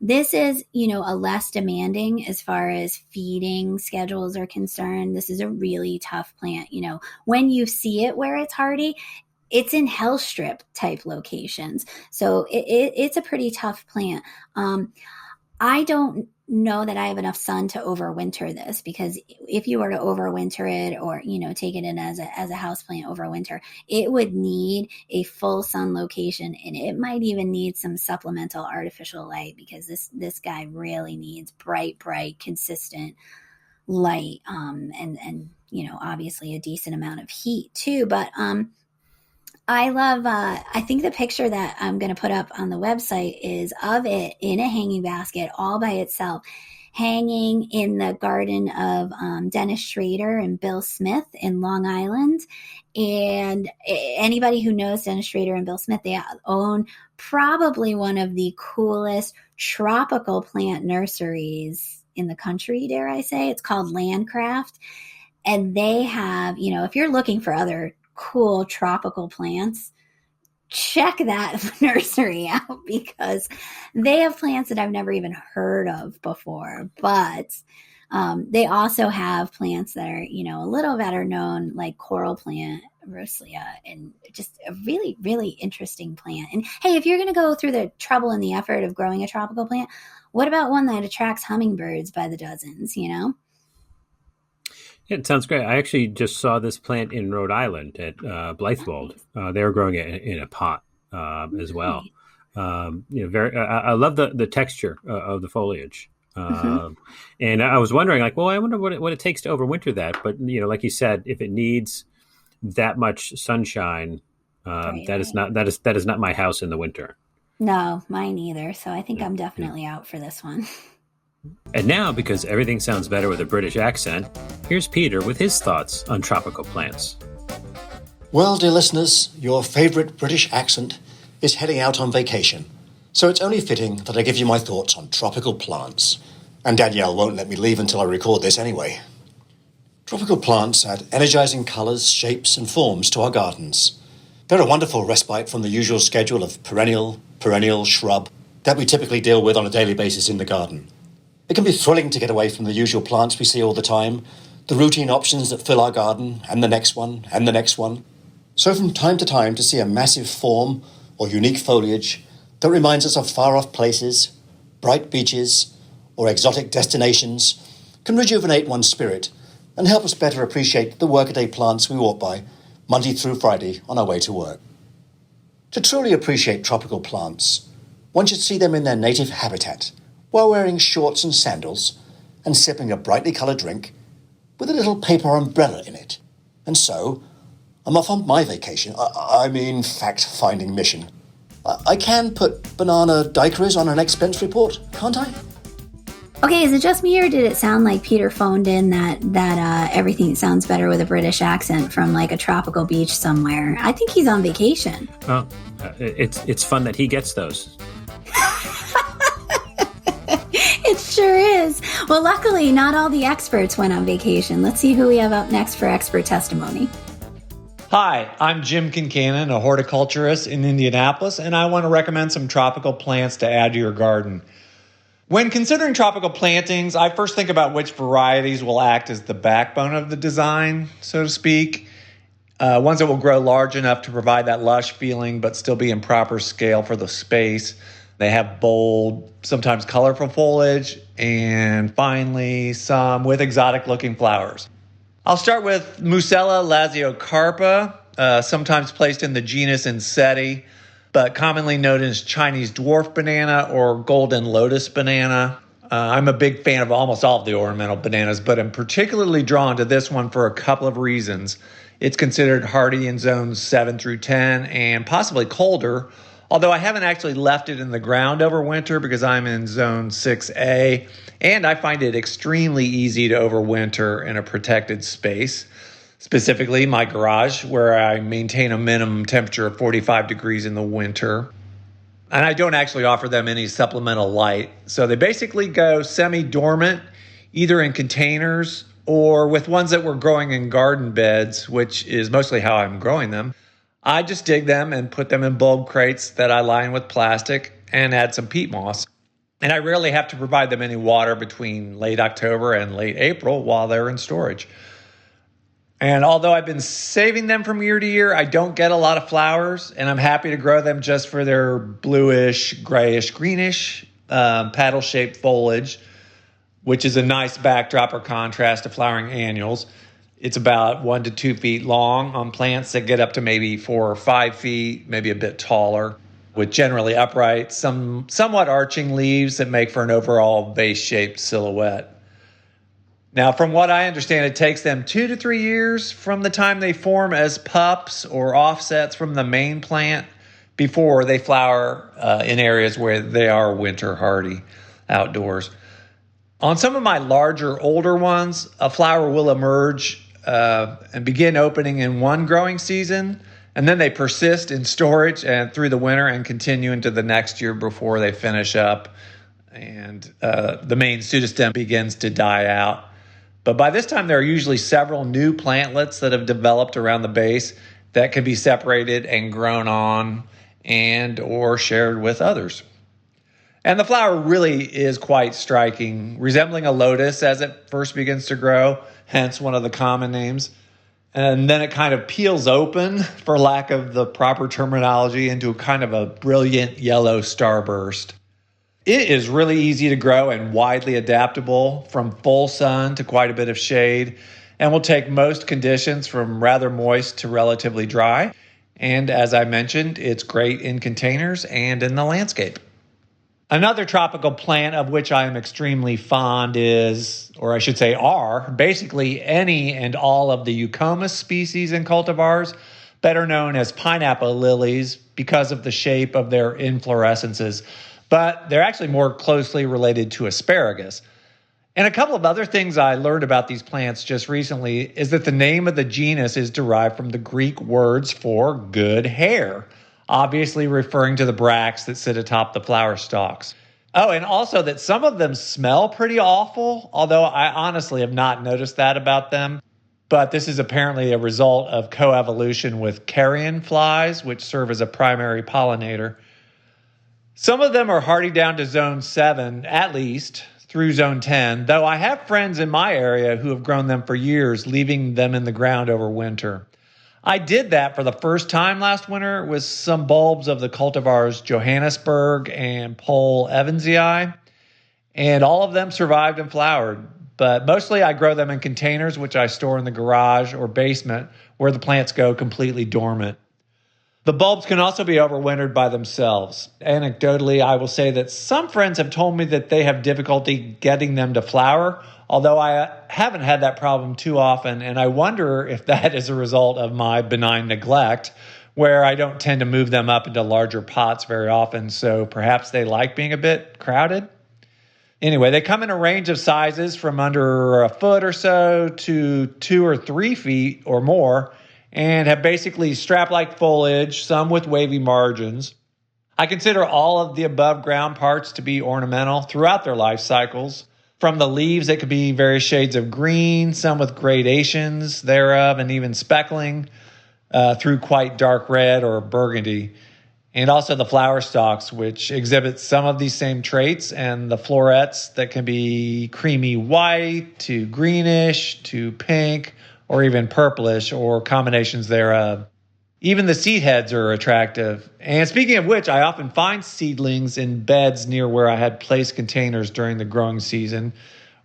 [SPEAKER 2] This is, a less demanding as far as feeding schedules are concerned. This is a really tough plant. When you see it where it's hardy, it's in hell strip type locations. So it's a pretty tough plant. I don't know that I have enough sun to overwinter this, because if you were to overwinter it or, take it in as a house plant over winter, it would need a full sun location, and it might even need some supplemental artificial light, because this guy really needs bright, consistent light, and obviously a decent amount of heat too. But I love, I think the picture that I'm going to put up on the website is of it in a hanging basket all by itself, hanging in the garden of Dennis Schrader and Bill Smith in Long Island. And anybody who knows Dennis Schrader and Bill Smith, they own probably one of the coolest tropical plant nurseries in the country, dare I say. It's called Landcraft. And they have, if you're looking for other cool tropical plants, check that nursery out, because they have plants that I've never even heard of before. But they also have plants that are, a little better known, like coral plant, Ruslia, and just a really, really interesting plant. And hey, if you're going to go through the trouble and the effort of growing a tropical plant, what about one that attracts hummingbirds by the dozens,
[SPEAKER 1] Yeah, it sounds great. I actually just saw this plant in Rhode Island at Blythewold. They were growing it in a pot as well. I love the texture of the foliage. And I was wondering, I wonder what it takes to overwinter that. But like you said, if it needs that much sunshine, that is not my house in the winter.
[SPEAKER 2] No, mine either. So I think I'm definitely out for this one.
[SPEAKER 1] And now, because everything sounds better with a British accent, here's Peter with his thoughts on tropical plants.
[SPEAKER 3] Well, dear listeners, your favourite British accent is heading out on vacation, so it's only fitting that I give you my thoughts on tropical plants. And Danielle won't let me leave until I record this anyway. Tropical plants add energising colours, shapes and forms to our gardens. They're a wonderful respite from the usual schedule of perennial, shrub that we typically deal with on a daily basis in the garden. It can be thrilling to get away from the usual plants we see all the time, the routine options that fill our garden, and the next one, and the next one. So from time to time, to see a massive form or unique foliage that reminds us of far-off places, bright beaches, or exotic destinations can rejuvenate one's spirit and help us better appreciate the workaday plants we walk by Monday through Friday on our way to work. To truly appreciate tropical plants, one should see them in their native habitat while wearing shorts and sandals and sipping a brightly coloured drink with a little paper umbrella in it. And so, I'm off on my vacation, fact-finding mission. I can put banana daiquiris on an expense report, can't I?
[SPEAKER 2] Okay, is it just me, or did it sound like Peter phoned in that everything sounds better with a British accent from like a tropical beach somewhere? I think he's on vacation.
[SPEAKER 1] Oh, it's fun that he gets those.
[SPEAKER 2] It sure is. Well, luckily, not all the experts went on vacation. Let's see who we have up next for expert testimony.
[SPEAKER 4] Hi, I'm Jim Kincannon, a horticulturist in Indianapolis, and I want to recommend some tropical plants to add to your garden. When considering tropical plantings, I first think about which varieties will act as the backbone of the design, so to speak. Ones that will grow large enough to provide that lush feeling but still be in proper scale for the space. They have bold, sometimes colorful foliage, and finally, some with exotic-looking flowers. I'll start with Musella lasiocarpa, sometimes placed in the genus Inseti, but commonly known as Chinese dwarf banana or golden lotus banana. I'm a big fan of almost all of the ornamental bananas, but I'm particularly drawn to this one for a couple of reasons. It's considered hardy in zones 7 through 10 and possibly colder, although I haven't actually left it in the ground over winter because I'm in zone 6A, and I find it extremely easy to overwinter in a protected space, specifically my garage, where I maintain a minimum temperature of 45 degrees in the winter. And I don't actually offer them any supplemental light. So they basically go semi-dormant, either in containers or with ones that we're growing in garden beds, which is mostly how I'm growing them. I just dig them and put them in bulb crates that I line with plastic and add some peat moss. And I rarely have to provide them any water between late October and late April while they're in storage. And although I've been saving them from year to year, I don't get a lot of flowers, and I'm happy to grow them just for their bluish, grayish, greenish, paddle-shaped foliage, which is a nice backdrop or contrast to flowering annuals. It's about 1 to 2 feet long on plants that get up to maybe 4 or 5 feet, maybe a bit taller, with generally upright, somewhat arching leaves that make for an overall vase-shaped silhouette. Now, from what I understand, it takes them 2 to 3 years from the time they form as pups or offsets from the main plant before they flower in areas where they are winter hardy outdoors. On some of my larger, older ones, a flower will emerge and begin opening in one growing season, and then they persist in storage and through the winter and continue into the next year before they finish up and the main pseudostem begins to die out. But by this time, there are usually several new plantlets that have developed around the base that can be separated and grown on and or shared with others. And the flower really is quite striking, resembling a lotus as it first begins to grow, hence one of the common names. And then it kind of peels open, for lack of the proper terminology, into kind of a brilliant yellow starburst. It is really easy to grow and widely adaptable from full sun to quite a bit of shade, and will take most conditions from rather moist to relatively dry. And as I mentioned, it's great in containers and in the landscape. Another tropical plant of which I am extremely fond is, or I should say are, basically any and all of the Eucomis species and cultivars, better known as pineapple lilies because of the shape of their inflorescences. But they're actually more closely related to asparagus. And a couple of other things I learned about these plants just recently is that the name of the genus is derived from the Greek words for good hair, obviously referring to the bracts that sit atop the flower stalks. Oh, and also that some of them smell pretty awful, although I honestly have not noticed that about them. But this is apparently a result of coevolution with carrion flies, which serve as a primary pollinator. Some of them are hardy down to zone 7, at least, through zone 10, though I have friends in my area who have grown them for years, leaving them in the ground over winter. I did that for the first time last winter with some bulbs of the cultivars Johannesburg and Pole Evansii, and all of them survived and flowered. but mostly I grow them in containers, which I store in the garage or basement where the plants go completely dormant. The bulbs can also be overwintered by themselves. Anecdotally, I will say that some friends have told me that they have difficulty getting them to flower, although I haven't had that problem too often, and I wonder if that is a result of my benign neglect, where I don't tend to move them up into larger pots very often, so perhaps they like being a bit crowded. Anyway, they come in a range of sizes from under a foot or so to 2 or 3 feet or more, and have basically strap-like foliage, some with wavy margins. I consider all of the above ground parts to be ornamental throughout their life cycles. From the leaves, it could be various shades of green, some with gradations thereof, and even speckling, through quite dark red or burgundy. And also the flower stalks, which exhibit some of these same traits, and the florets that can be creamy white to greenish to pink, or even purplish, or combinations thereof. Even the seed heads are attractive. And speaking of which, I often find seedlings in beds near where I had placed containers during the growing season,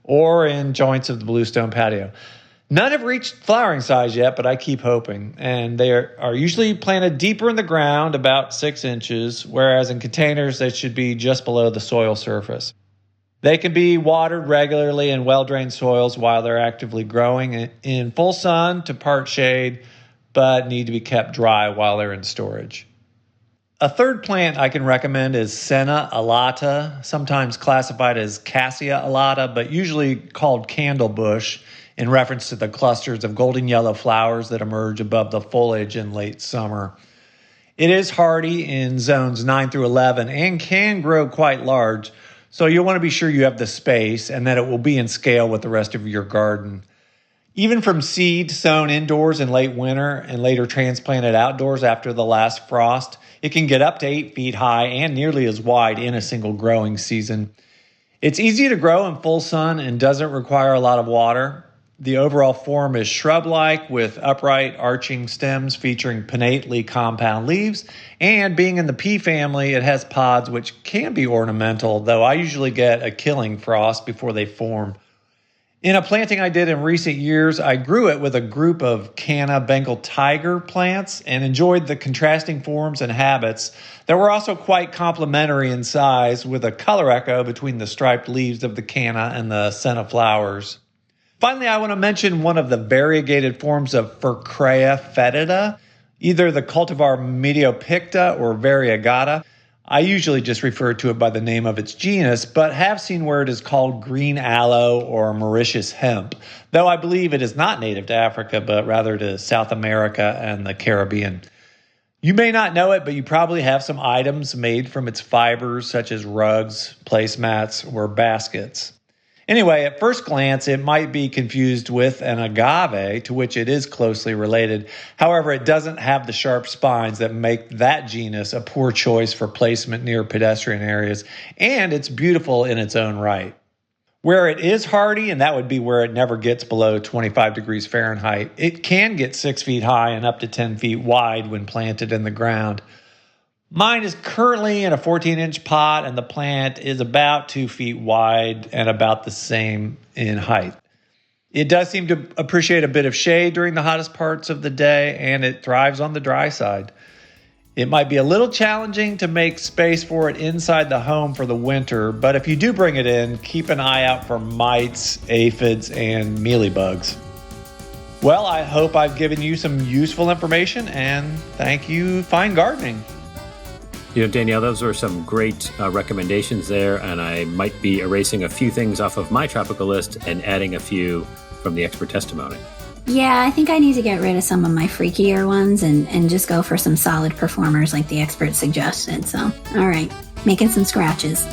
[SPEAKER 4] or in joints of the bluestone patio. None have reached flowering size yet, but I keep hoping. And they are usually planted deeper in the ground, about 6 inches, whereas in containers they should be just below the soil surface. They can be watered regularly in well-drained soils while they're actively growing in full sun to part shade, but need to be kept dry while they're in storage. A third plant I can recommend is Senna Alata, sometimes classified as Cassia Alata, but usually called candlebush in reference to the clusters of golden yellow flowers that emerge above the foliage in late summer. It is hardy in zones 9 through 11 and can grow quite large, so you'll want to be sure you have the space and that it will be in scale with the rest of your garden. Even from seed sown indoors in late winter and later transplanted outdoors after the last frost, it can get up to 8 feet high and nearly as wide in a single growing season. It's easy to grow in full sun and doesn't require a lot of water. The overall form is shrub-like with upright arching stems featuring pinnately compound leaves, and being in the pea family, it has pods which can be ornamental, though I usually get a killing frost before they form. In a planting I did in recent years, I grew it with a group of canna Bengal tiger plants and enjoyed the contrasting forms and habits that were also quite complementary in size, with a color echo between the striped leaves of the canna and the senna flowers. Finally, I want to mention one of the variegated forms of Furcrea fetida, either the cultivar Mediopicta or variegata. I usually just refer to it by the name of its genus, but have seen where it is called green aloe or Mauritius hemp, though I believe it is not native to Africa, but rather to South America and the Caribbean. You may not know it, but you probably have some items made from its fibers, such as rugs, placemats, or baskets. Anyway, at first glance, it might be confused with an agave, to which it is closely related. However, it doesn't have the sharp spines that make that genus a poor choice for placement near pedestrian areas, and it's beautiful in its own right. Where it is hardy, and that would be where it never gets below 25 degrees Fahrenheit, it can get 6 feet high and up to 10 feet wide when planted in the ground. Mine is currently in a 14-inch pot, and the plant is about 2 feet wide and about the same in height. It does seem to appreciate a bit of shade during the hottest parts of the day, and it thrives on the dry side. It might be a little challenging to make space for it inside the home for the winter, but if you do bring it in, keep an eye out for mites, aphids, and mealybugs. Well, I hope I've given you some useful information, and thank you, Fine Gardening.
[SPEAKER 1] Danielle, those were some great recommendations there, and I might be erasing a few things off of my tropical list and adding a few from the expert testimony.
[SPEAKER 2] Yeah, I think I need to get rid of some of my freakier ones and just go for some solid performers like the expert suggested. So, all right, making some scratches.